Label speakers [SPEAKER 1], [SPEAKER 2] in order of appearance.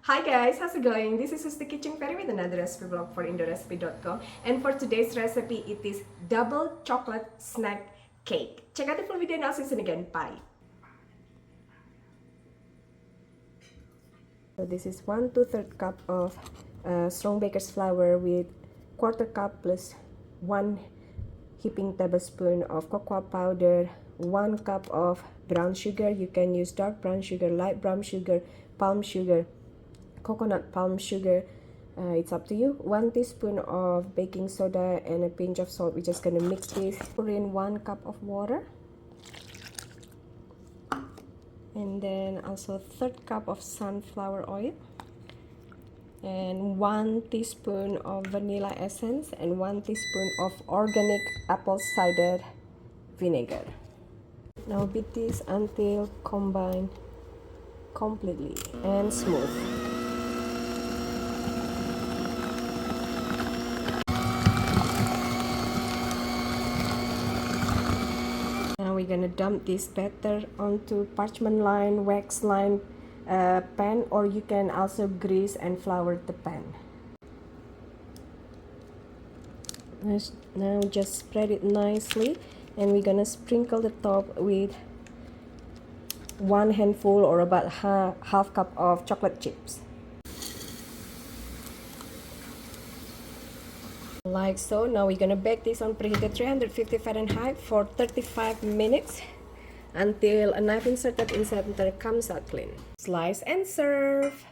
[SPEAKER 1] Hi guys, how's it going? This is the Kitchen Fairy with another recipe vlog for indorecipe.com, and for today's recipe it is double chocolate snack cake. Check out the full video and I'll see you soon again. Bye. So this is 1 2/3 cup of strong baker's flour with 1/4 cup plus 1 heaping tablespoon of cocoa powder, 1 cup of brown sugar. You can use dark brown sugar, light brown sugar, palm sugar, coconut palm sugar, it's up to you. 1 teaspoon of baking soda and a pinch of salt. We're just gonna mix this. Pour in 1 cup of water, and then also 1/3 cup of sunflower oil, and 1 teaspoon of vanilla essence, and 1 teaspoon of organic apple cider vinegar. Now beat this until combined completely and smooth. Now we're gonna dump this batter onto parchment lined, wax lined pan, or you can also grease and flour the pan. Now just spread it nicely, and we're gonna sprinkle the top with 1 handful or about half cup of chocolate chips. Like so. Now we're gonna bake this on preheated 350 Fahrenheit for 35 minutes until a knife inserted inside the center comes out clean. Slice and serve.